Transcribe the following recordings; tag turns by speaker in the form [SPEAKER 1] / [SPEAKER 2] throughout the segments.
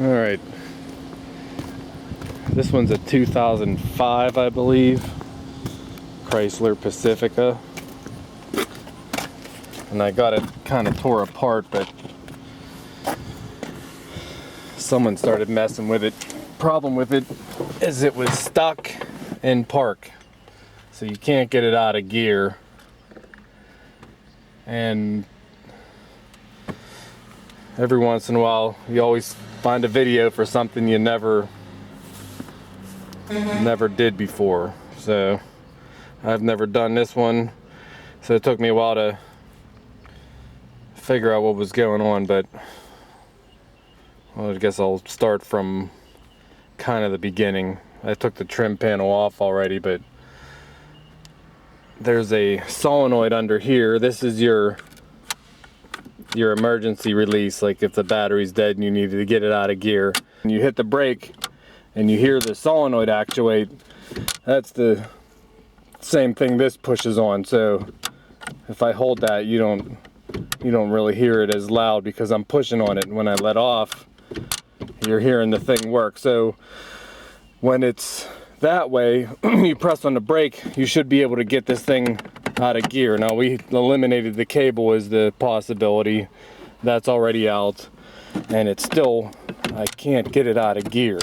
[SPEAKER 1] Alright, this one's a 2005, I believe, Chrysler Pacifica, and I got it kind of tore apart, but someone started messing with it. Problem with it is it was stuck in park, so you can't get it out of gear, and every once in a while you always find a video for something you never did before. So I've never done this one, so it took me a while to figure out what was going on, but well, I guess I'll start from kind of the beginning. I took the trim panel off already, but there's a solenoid under here. This is your emergency release, like if the battery's dead and you need to get it out of gear. And you hit the brake and you hear the solenoid actuate. That's the same thing this pushes on. So if I hold that, you don't really hear it as loud because I'm pushing on it. And when I let off, you're hearing the thing work. So when it's that way, you press on the brake, you should be able to get this thing out of gear. Now we eliminated the cable as the possibility. That's already out, and it's still, I can't get it out of gear.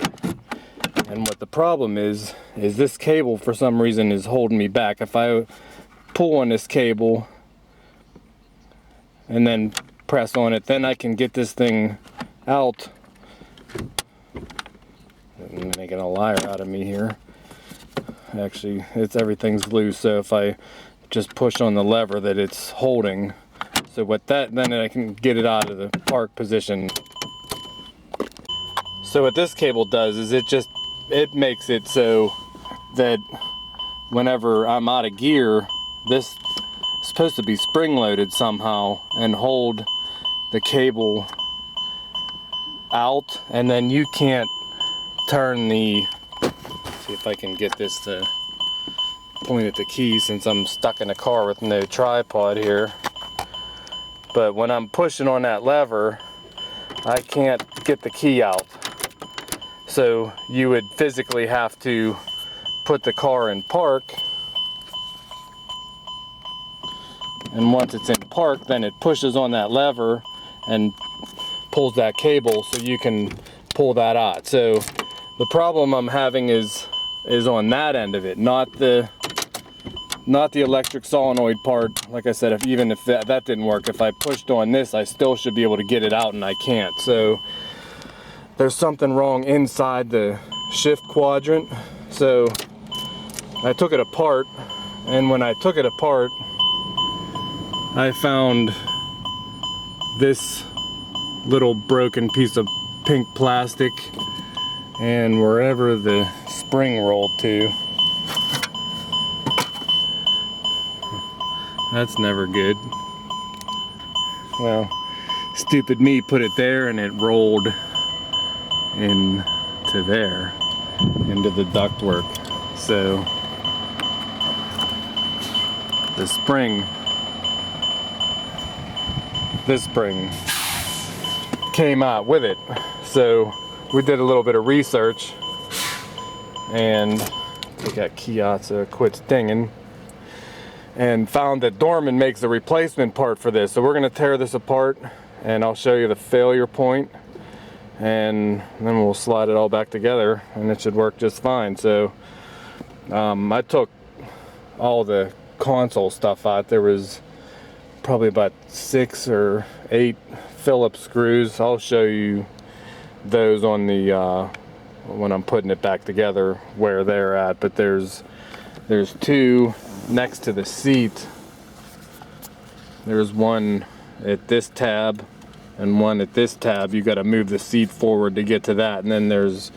[SPEAKER 1] And what the problem is this cable for some reason is holding me back. If I pull on this cable and then press on it, then I can get this thing out. I'm making a liar out of me here. Actually, everything's loose, so if I just push on the lever that it's holding, so with that, then I can get it out of the park position. So what this cable does is it makes it so that whenever I'm out of gear, this is supposed to be spring loaded somehow and hold the cable out, and then you can't turn the, see if I can get this to point at the key since I'm stuck in a car with no tripod here. But when I'm pushing on that lever, I can't get the key out. So you would physically have to put the car in park, and once it's in park, then it pushes on that lever and pulls that cable so you can pull that out. So the problem I'm having is on that end of it, not the electric solenoid part. Like I said, even if that didn't work, if I pushed on this, I still should be able to get it out, and I can't. So there's something wrong inside the shift quadrant. So I took it apart, and when I took it apart, I found this little broken piece of pink plastic, and wherever the spring rolled to, that's never good. Well, stupid me put it there, and it rolled into there, into the ductwork. So this spring came out with it. So we did a little bit of research and take that key out so it quits dinging, and found that DORMAN makes a replacement part for this. So we're going to tear this apart, and I'll show you the failure point, and then we'll slide it all back together, and it should work just fine. So I took all the console stuff out. There was probably about 6 or 8 Phillips screws. I'll show you those on the when I'm putting it back together where they're at, but there's 2 next to the seat. There's one at this tab and one at this tab. You got to move the seat forward to get to that, and then there's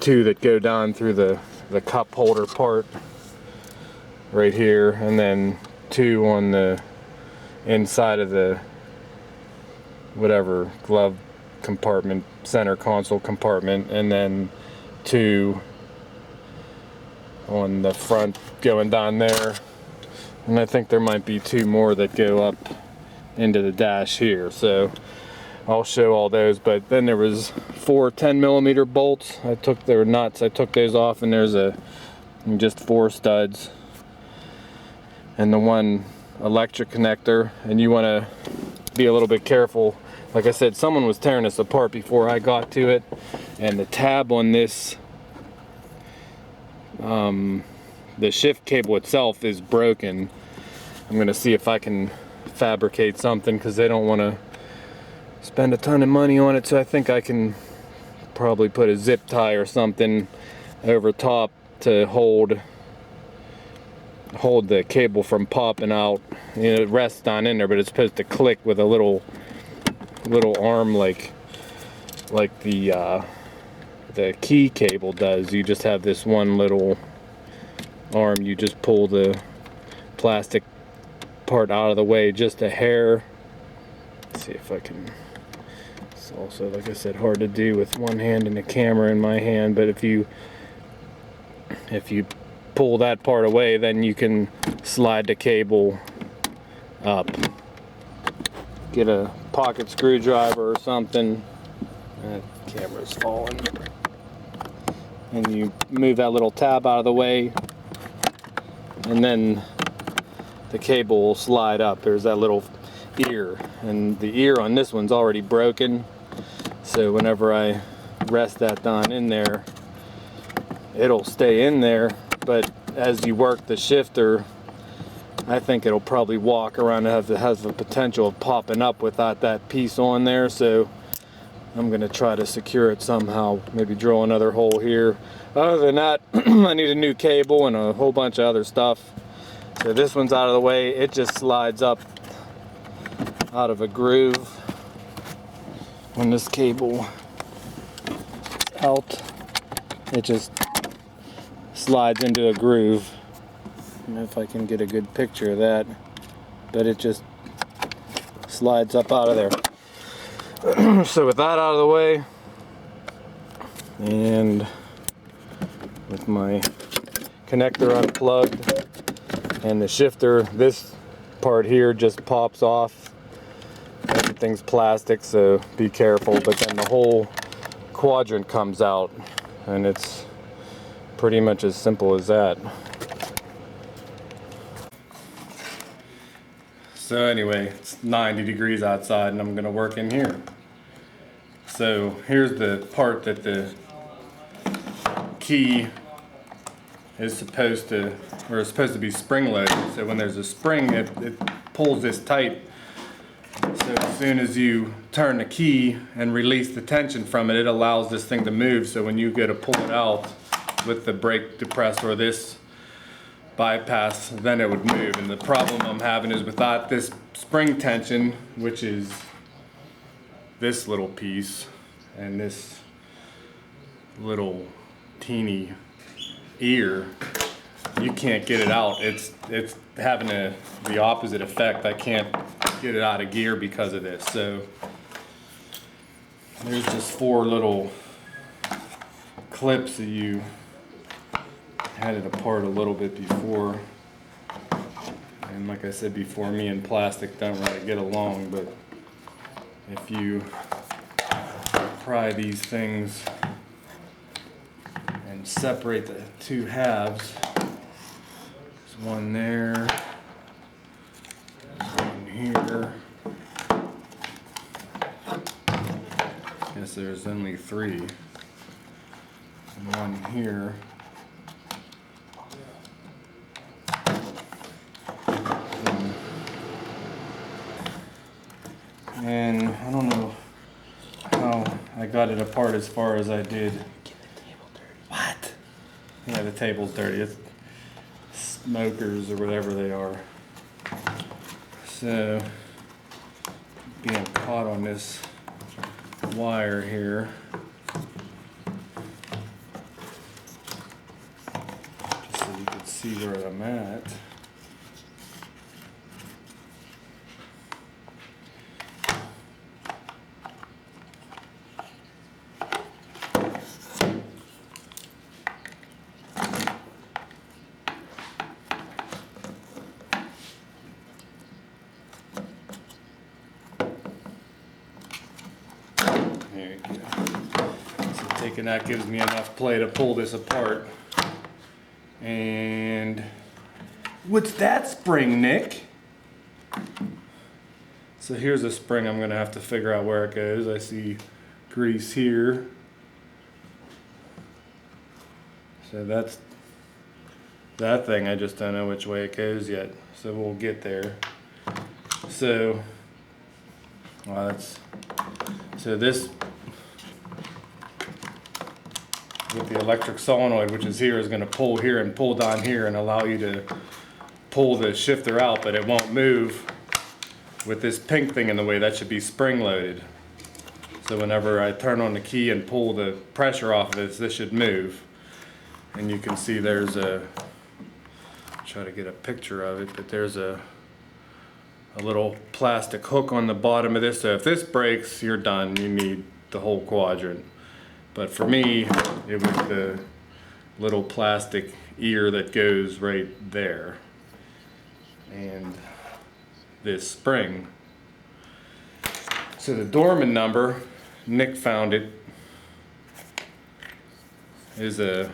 [SPEAKER 1] 2 that go down through the cup holder part right here, and then 2 on the inside of the whatever glove compartment, center console compartment, and then 2 on the front going down there, and I think there might be 2 more that go up into the dash here. So I'll show all those. But then there was 4 10mm bolts. They were nuts. I took those off, and there's just 4 studs and the 1 electric connector. And you want to be a little bit careful. Like I said, someone was tearing this apart before I got to it, and the tab on this, the shift cable itself is broken. I'm gonna see if I can fabricate something, because they don't want to spend a ton of money on it. So I think I can probably put a zip tie or something over top to hold the cable from popping out. You know, it rests on in there, but it's supposed to click with a little arm like the key cable does. You just have this one little arm. You just pull the plastic part out of the way just a hair. Let's see if I can. It's also, like I said, hard to do with one hand and the camera in my hand, but if you pull that part away, then you can slide the cable up. Get a pocket screwdriver or something. That camera's falling. And you move that little tab out of the way, and then the cable will slide up. There's that little ear, and the ear on this one's already broken, so whenever I rest that down in there, it'll stay in there. But as you work the shifter, I think it'll probably walk around and has the potential of popping up without that piece on there. So I'm gonna try to secure it somehow, maybe drill another hole here. Other than that, I need a new cable and a whole bunch of other stuff. So this one's out of the way. It just slides up out of a groove when this cable out. It just slides into a groove. I don't know if I can get a good picture of that, but it just slides up out of there. So with that out of the way, and with my connector unplugged and the shifter, this part here just pops off. Everything's plastic, so be careful. But then the whole quadrant comes out, and it's pretty much as simple as that. So anyway, it's 90 degrees outside, and I'm gonna work in here. So here's the part that the key is supposed to be spring loaded. So when there's a spring, it pulls this tight. So as soon as you turn the key and release the tension from it, it allows this thing to move. So when you go to pull it out with the brake depressed or this bypass, then it would move. And the problem I'm having is without this spring tension, which is this little piece and this little teeny ear, you can't get it out. It's having the opposite effect. I can't get it out of gear because of this. So there's just 4 little clips that you had it apart a little bit before, and like I said before, me and plastic don't really get along, but if you pry these things and separate the 2 halves, there's one there, there's one here, I guess there's only 3, and one here. And I don't know how I got it apart as far as I did. Get the table dirty. What? Yeah, the table's dirty. It's smokers or whatever they are. So, being caught on this wire here. Just so you can see where I'm at. There you go. So taking that gives me enough play to pull this apart. And what's that spring, Nick? So here's a spring. I'm gonna have to figure out where it goes. I see grease here. So that's that thing. I just don't know which way it goes yet. So we'll get there. So, well, so this with the electric solenoid, which is here, is going to pull here and pull down here and allow you to pull the shifter out, but it won't move with this pink thing in the way. That should be spring loaded. So whenever I turn on the key and pull the pressure off of it, this should move. And you can see there's try to get a picture of it, but there's a little plastic hook on the bottom of this. So if this breaks, you're done. You need the whole quadrant. But for me, it was the little plastic ear that goes right there. And this spring. So the DORMAN number, Nick found it, is a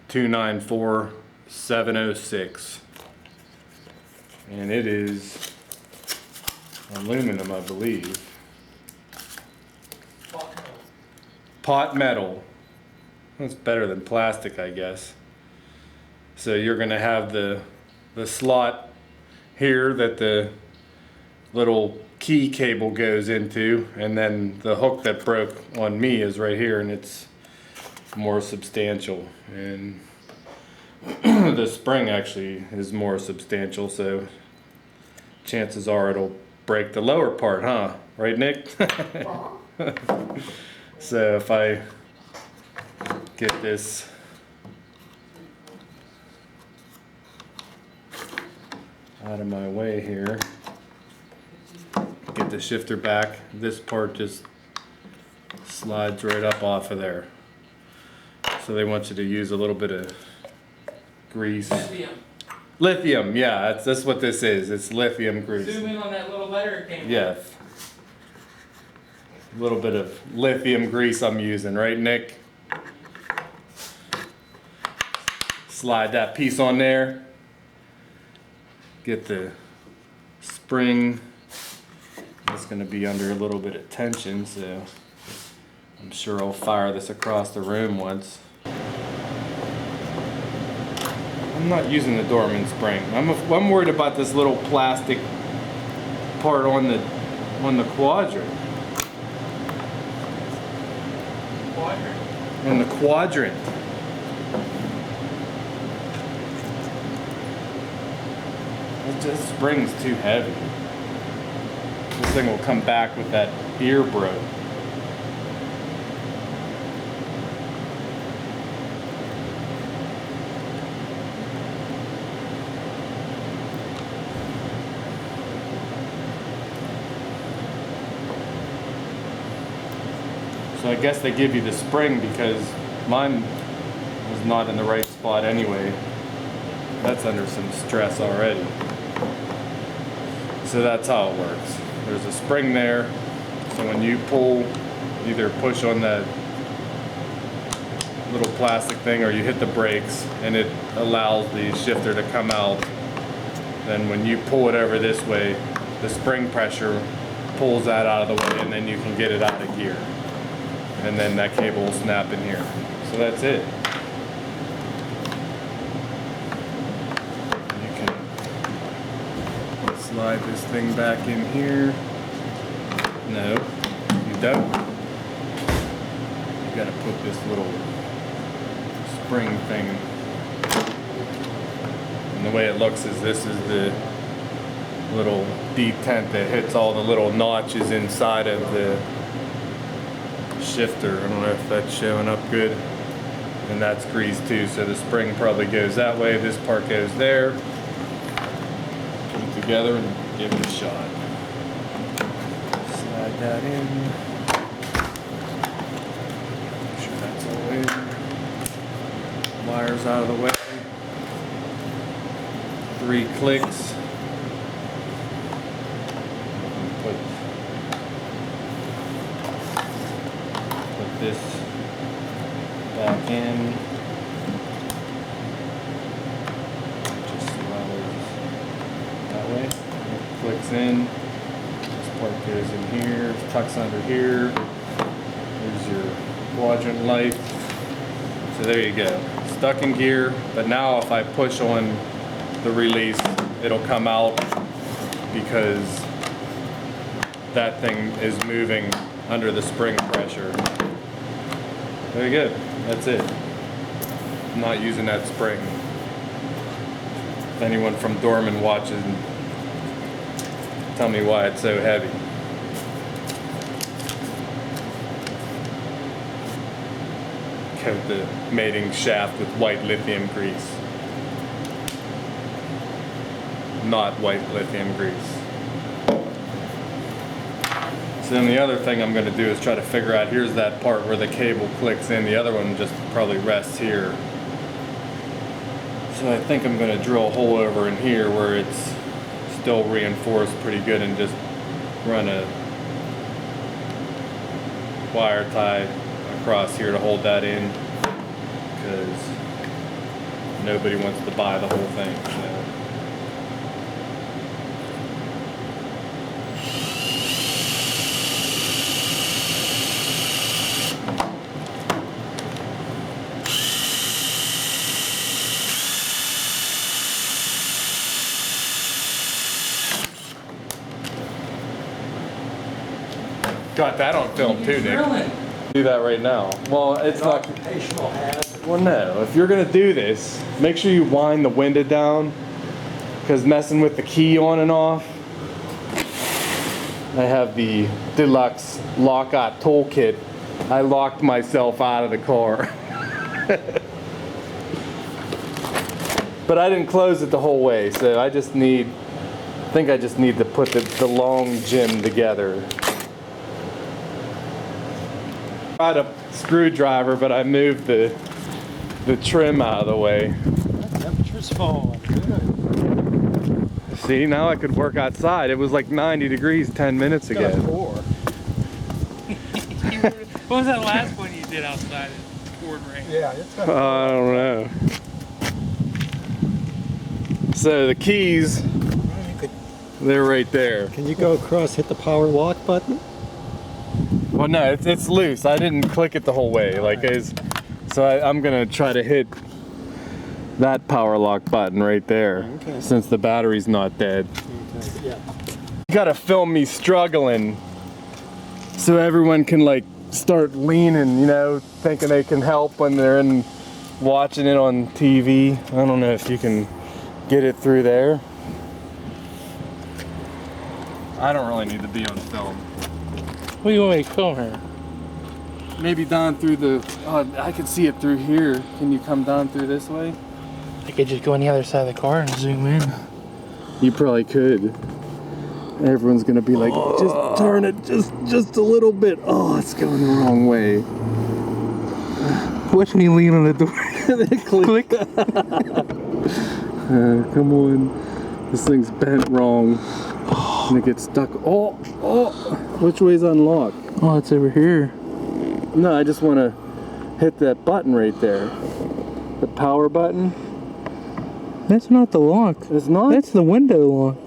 [SPEAKER 1] 294706. And it is aluminum, I believe. Pot metal. That's better than plastic, I guess. So you're going to have the slot here that the little key cable goes into, and then the hook that broke on me is right here, and it's more substantial. And the spring actually is more substantial, so chances are it'll break the lower part, huh? Right, Nick? So if I get this out of my way here, get the shifter back, this part just slides right up off of there. So they want you to use a little bit of grease. Lithium, yeah, that's what this is. It's lithium grease.
[SPEAKER 2] Zoom in on that little letter it came.
[SPEAKER 1] Yeah. A little bit of lithium grease I'm using, right, Nick? Slide that piece on there. Get the spring. It's going to be under a little bit of tension, so I'm sure I'll fire this across the room once. I'm not using the DORMAN spring. I'm worried about this little plastic part on the quadrant. On the quadrant. This spring's too heavy. This thing will come back with that ear broke. So I guess they give you the spring because mine was not in the right spot anyway. That's under some stress already. So that's how it works. There's a spring there, so when you pull, either push on that little plastic thing or you hit the brakes and it allows the shifter to come out. Then when you pull it over this way, the spring pressure pulls that out of the way and then you can get it out of gear. And then that cable will snap in here. So that's it. You can slide this thing back in here. No, you don't. You gotta put this little spring thing. And the way it looks is this is the little detent that hits all the little notches inside of the shifter. I don't know if that's showing up good. And that's greased too, so the spring probably goes that way. This part goes there. Put it together and give it a shot. Slide that in. Make sure that's all in. Wires out of the way. 3 clicks. Put can. Just slide that way. It clicks in. This part goes in here, tucks under here. There's your quadrant light. So there you go. Stuck in gear, but now if I push on the release, it'll come out because that thing is moving under the spring pressure. Very good. That's it. I'm not using that spring. If anyone from DORMAN watches, tell me why it's so heavy. Coat the mating shaft with white lithium grease. Not white lithium grease. So then the other thing I'm going to do is try to figure out, here's that part where the cable clicks in, the other one just probably rests here. So I think I'm going to drill a hole over in here where it's still reinforced pretty good and just run a wire tie across here to hold that in, because nobody wants to buy the whole thing. So. Got that on film too, Nick.
[SPEAKER 2] Drilling.
[SPEAKER 1] Do that right now. Well, it's not
[SPEAKER 3] Occupational hazard.
[SPEAKER 1] Well, no. If you're gonna do this, make sure you wind the window down, because messing with the key on and off. I have the deluxe lockout toolkit. I locked myself out of the car. But I didn't close it the whole way, so I think I just need to put the long gym together. I had a screwdriver, but I moved the trim out of the way.
[SPEAKER 3] Temperature's falling. Good.
[SPEAKER 1] See, now I could work outside. It was like 90 degrees 10 minutes ago.
[SPEAKER 2] What was that last one you did outside? It poured rain.
[SPEAKER 3] Yeah, it's got
[SPEAKER 1] I don't know. So the keys, they're right there.
[SPEAKER 3] Can you go across, hit the power lock button?
[SPEAKER 1] Well, no, it's loose. I didn't click it the whole way. I'm gonna try to hit that power lock button right there, since the battery's not dead.
[SPEAKER 3] Okay, yeah.
[SPEAKER 1] You gotta film me struggling, so everyone can like start leaning, you know, thinking they can help when they're watching it on TV. I don't know if you can get it through there. I don't really need to be on film.
[SPEAKER 2] What do you want me to film here?
[SPEAKER 1] Maybe down through I can see it through here. Can you come down through this way?
[SPEAKER 2] I could just go on the other side of the car and zoom in.
[SPEAKER 1] You probably could. Everyone's gonna be like, just turn it just a little bit. Oh, it's going the wrong way.
[SPEAKER 2] Watch me lean on the door. Click.
[SPEAKER 1] Come on. This thing's bent wrong. And it gets stuck. Oh! Which way's unlocked?
[SPEAKER 2] Oh, it's over here.
[SPEAKER 1] No, I just want to hit that button right there. The power button.
[SPEAKER 2] That's not the lock.
[SPEAKER 1] It's not?
[SPEAKER 2] That's the window lock.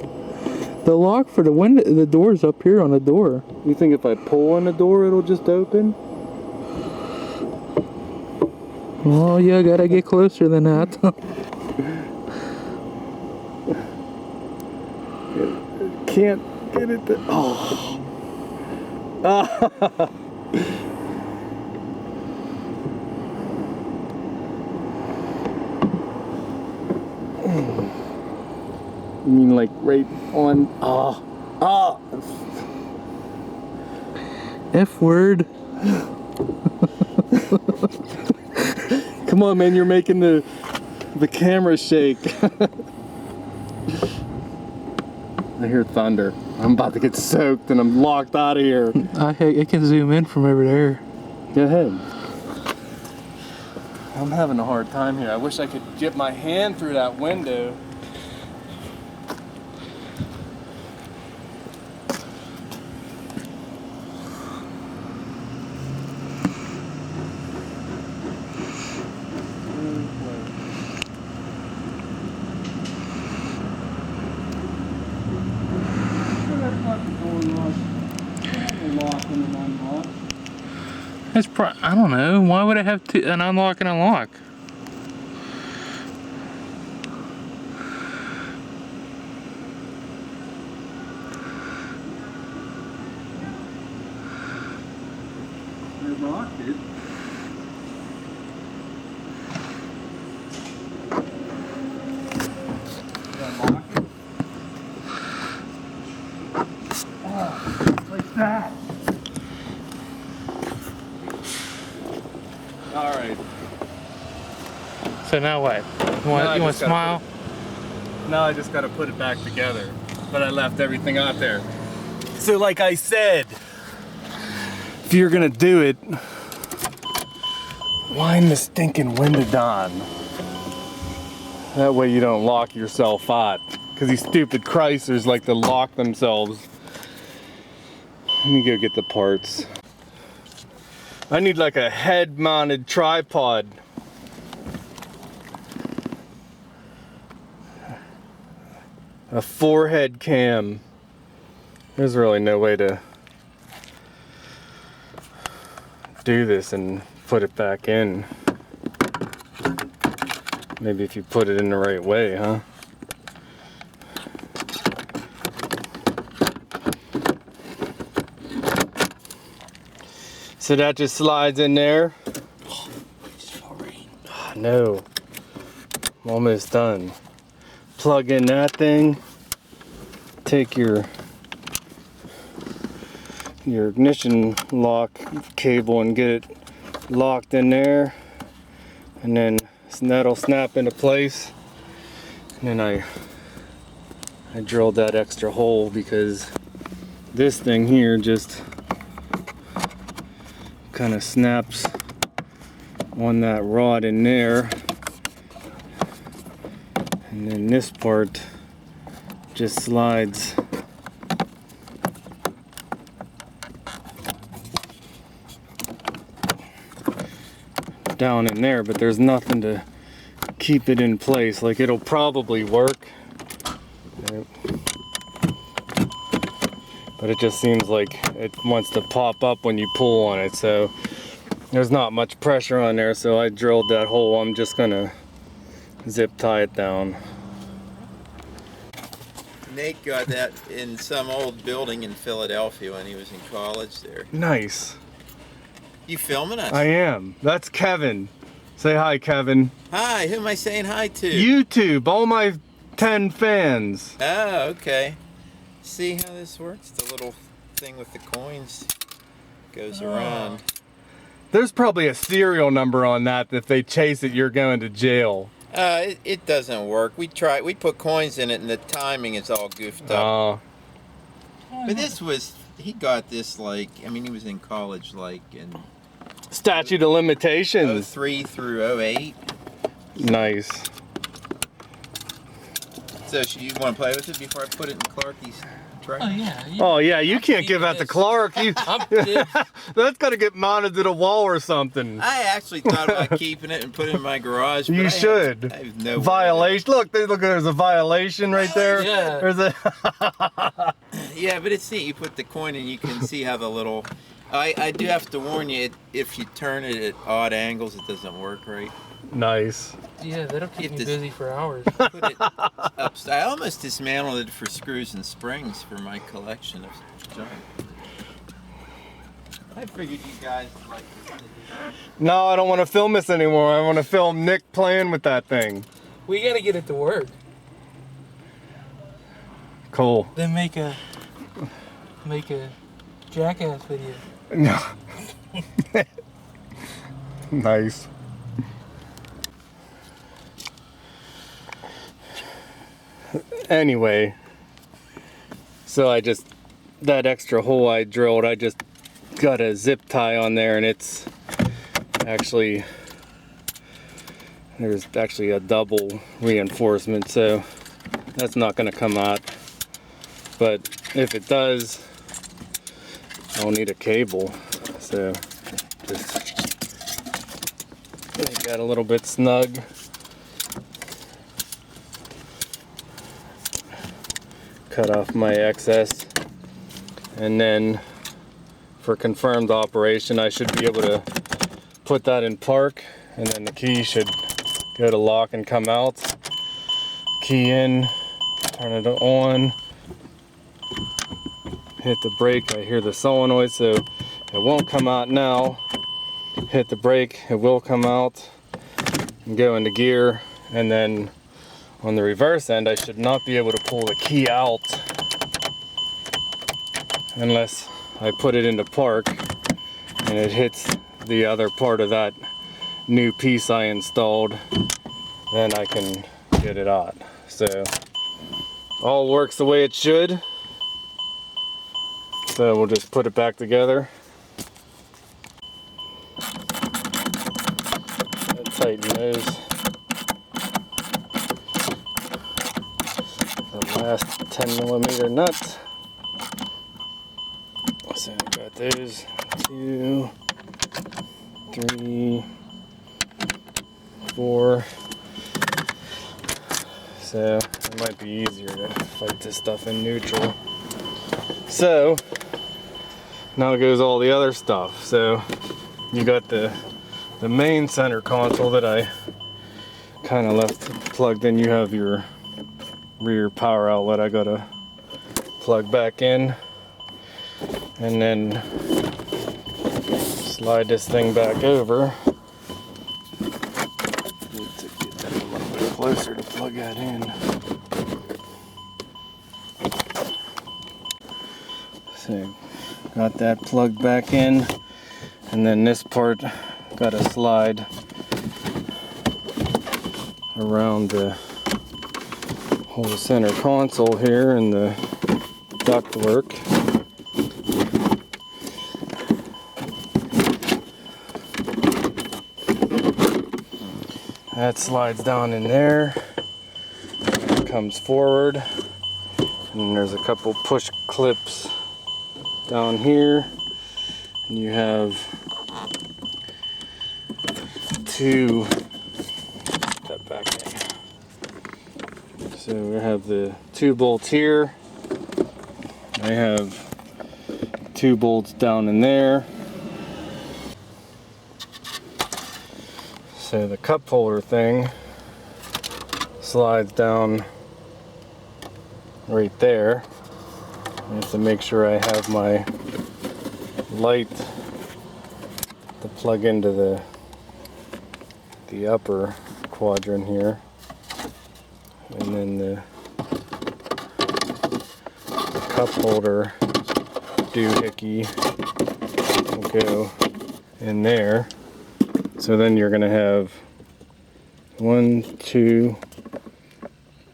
[SPEAKER 2] The lock for the window, the door's up here on the door.
[SPEAKER 1] You think if I pull on the door, it'll just open?
[SPEAKER 2] Oh, yeah, gotta get closer than that.
[SPEAKER 1] Can't get it to... Oh. You mean like right on...
[SPEAKER 2] F word.
[SPEAKER 1] Come on, man, you're making the camera shake. I hear thunder. I'm about to get soaked and I'm locked out of here.
[SPEAKER 2] It can zoom in from over there.
[SPEAKER 1] Go ahead. I'm having a hard time here. I wish I could get my hand through that window.
[SPEAKER 2] I don't know. Why would I have an unlock and unlock?
[SPEAKER 1] I locked it. Unlock it. Oh, like that. All right.
[SPEAKER 2] So now what? You want to smile?
[SPEAKER 1] Now I just got to put it back together. But I left everything out there. So like I said, if you're gonna do it, line the stinking window down. That way you don't lock yourself out. Because these stupid Chryslers like to lock themselves. Let me go get the parts. I need like a head-mounted tripod. A 4-head cam. There's really no way to do this and put it back in. Maybe if you put it in the right way, huh? So that just slides in there. Oh, no. I'm almost done. Plug in that thing. Take your ignition lock cable and get it locked in there. And then that'll snap into place. And then I drilled that extra hole because this thing here just kind of snaps on that rod in there, and then this part just slides down in there, but there's nothing to keep it in place. Like, it'll probably work, but it just seems like it wants to pop up when you pull on it, so there's not much pressure on there. So I drilled that hole. I'm just gonna zip tie it down.
[SPEAKER 4] Nate got that in some old building in Philadelphia when he was in college there.
[SPEAKER 1] Nice.
[SPEAKER 4] You filming us?
[SPEAKER 1] I am. That's Kevin. Say hi, Kevin.
[SPEAKER 4] Hi, who am I saying hi to?
[SPEAKER 1] YouTube, all my 10 fans.
[SPEAKER 4] Oh, okay. See how this works? The little thing with the coins goes around.
[SPEAKER 1] There's probably a serial number on that. If they chase it, you're going to jail.
[SPEAKER 4] It doesn't work. We put coins in it and the timing is all goofed up. But this was, he got this like, I mean, he was in college like in
[SPEAKER 1] Statute of limitations.
[SPEAKER 4] 03 through 08.
[SPEAKER 1] Nice.
[SPEAKER 4] So you want to play with it before I put it in Clarky's truck?
[SPEAKER 2] Oh yeah.
[SPEAKER 1] Oh yeah, you can't give that to Clark. That's got to get mounted to the wall or something.
[SPEAKER 4] I actually thought about keeping it and putting it in my garage. But
[SPEAKER 1] You should.
[SPEAKER 4] I have no
[SPEAKER 1] Violation. Look, there's a violation right there.
[SPEAKER 2] Yeah.
[SPEAKER 1] There's a.
[SPEAKER 4] Yeah, but it's neat. You put the coin and you can see how the little. I do have to warn you, if you turn it at odd angles, it doesn't work right.
[SPEAKER 1] Nice.
[SPEAKER 2] Yeah, that'll keep me busy for hours.
[SPEAKER 4] Put it up. I almost dismantled it for screws and springs for my collection of junk. I figured you guys would like this.
[SPEAKER 1] No, I don't want to film this anymore. I want to film Nick playing with that thing.
[SPEAKER 2] We gotta get it to work.
[SPEAKER 1] Cool.
[SPEAKER 2] Then make a jackass video.
[SPEAKER 1] No. Nice. Anyway, so that extra hole I drilled, I just got a zip tie on there, and it's actually, there's actually a double reinforcement, so that's not going to come out. But if it does, I'll need a cable, so just make that a little bit snug. Cut off my excess, and then for confirmed operation. I should be able to put that in park, and then the key should go to lock and come out. Key in, turn it on, hit the brake. I hear the solenoid, so it won't come out now. Hit the brake, it will come out and go into gear. And then on the reverse end, I should not be able to pull the key out unless I put it into park and it hits the other part of that new piece I installed. Then I can get it out. So all works the way it should. So we'll just put it back together. And tighten those. The last 10mm nuts. So I got those 2, 3, 4. So it might be easier to fight this stuff in neutral. So now goes all the other stuff. So you got the main center console that I kind of left plugged in. You have your rear power outlet I gotta plug back in, and then slide this thing back over. Need to get that a little bit closer to plug that in. So got that plugged back in, and then this part got to slide around the whole center console here and the ductwork. That slides down in there, comes forward, and then there's a couple push clips down here, and you have 2, that back in. So we have the 2 bolts here. I have 2 bolts down in there. So the cup holder thing slides down right there. I have to make sure I have my light to plug into the upper quadrant here, and then the cup holder doohickey will go in there. So then you're going to have 1, 2,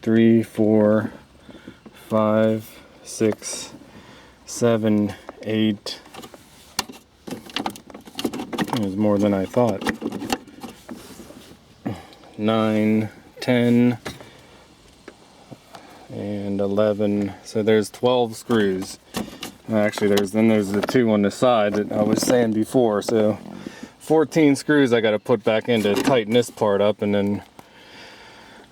[SPEAKER 1] 3, 4, 5, 6, 7, 8. There's more than I thought. 9, 10, and 11. So there's 12 screws. Actually, there's the 2 on the side that I was saying before. So 14 screws I got to put back in to tighten this part up, and then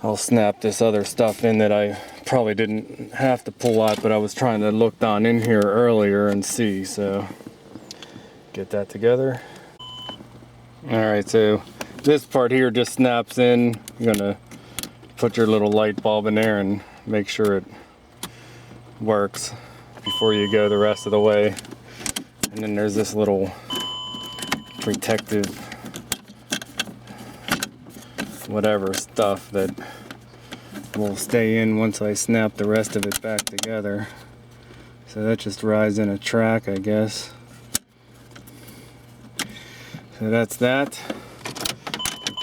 [SPEAKER 1] I'll snap this other stuff in that I probably didn't have to pull out, but I was trying to look down in here earlier and see. So get that together. Alright, so this part here just snaps in. You're gonna put your little light bulb in there and make sure it works before you go the rest of the way. And then there's this little protective whatever stuff that will stay in once I snap the rest of it back together. So that just rides in a track, I guess. So that's that.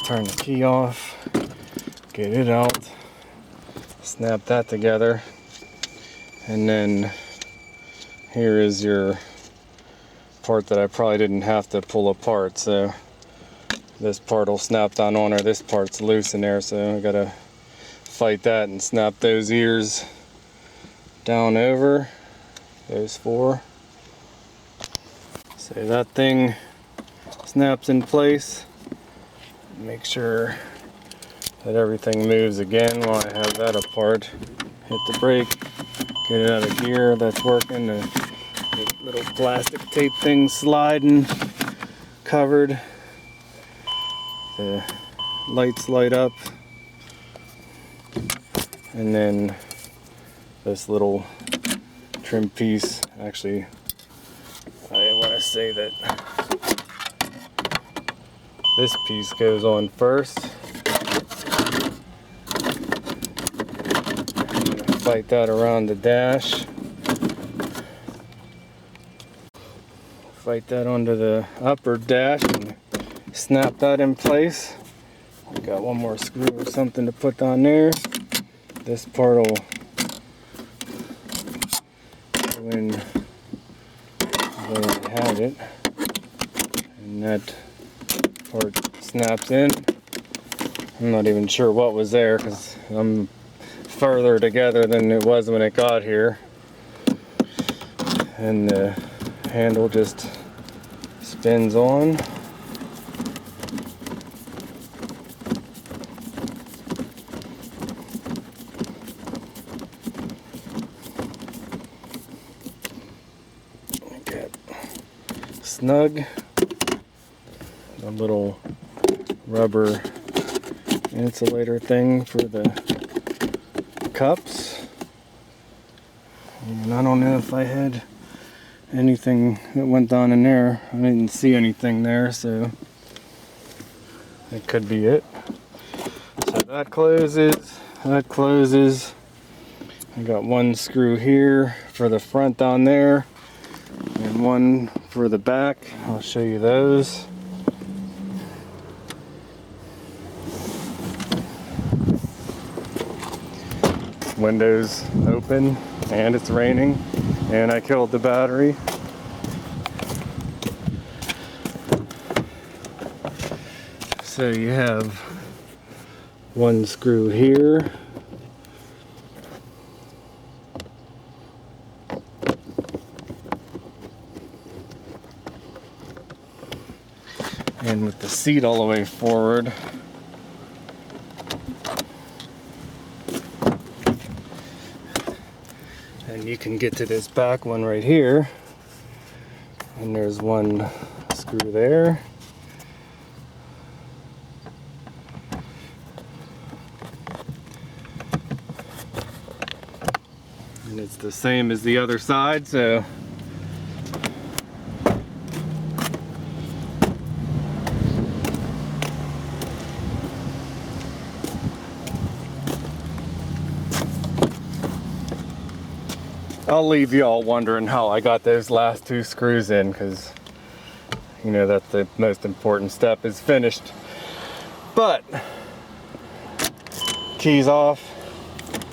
[SPEAKER 1] Turn the key off, get it out, snap that together, and then here is your part that I probably didn't have to pull apart. So this part will snap down on there. This part's loose in there, so I gotta fight that and snap those ears down over, those 4. So that thing snaps in place. Make sure that everything moves again while I have that apart. Hit the brake, get it out of gear. That's working. The little plastic tape thing sliding, covered. The lights light up. And then this little trim piece, actually, I want to say that this piece goes on first. Fight that around the dash. Fight that onto the upper dash and snap that in place. Got one more screw or something to put on there. This part will go in where I had it. And that part snaps in. I'm not even sure what was there because I'm further together than it was when it got here. And the handle just spins on. Get snug. A little rubber insulator thing for the cups. And I don't know if I had anything that went down in there. I didn't see anything there, so it could be it. So that closes, that closes. I got one screw here for the front on there and one for the back. I'll show you those. Windows open and it's raining and I killed the battery. So you have one screw here. And with the seat all the way forward, and you can get to this back one right here, and there's one screw there. And it's the same as the other side, so I'll leave you all wondering how I got those last two screws in, because you know that's the most important step is finished. But keys off,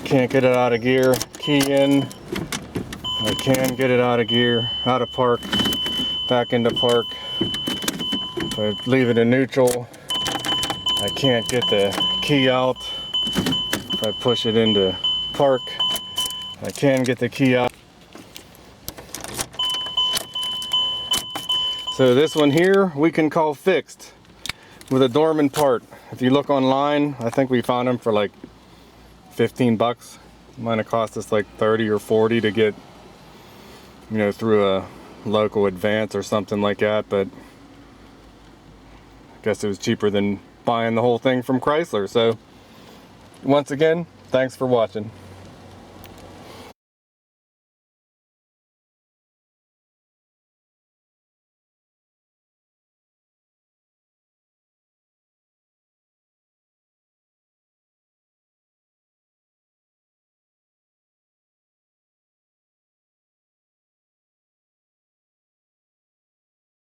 [SPEAKER 1] can't get it out of gear. Key in, I can get it out of gear, out of park, back into park. If I leave it in neutral, I can't get the key out. If I push it into park, I can get the key out. So this one here we can call fixed with a DORMAN part. If you look online, I think we found them for like 15 bucks. Might have cost us like 30 or 40 to get, you know, through a local Advance or something like that, but I guess it was cheaper than buying the whole thing from Chrysler. So once again, thanks for watching.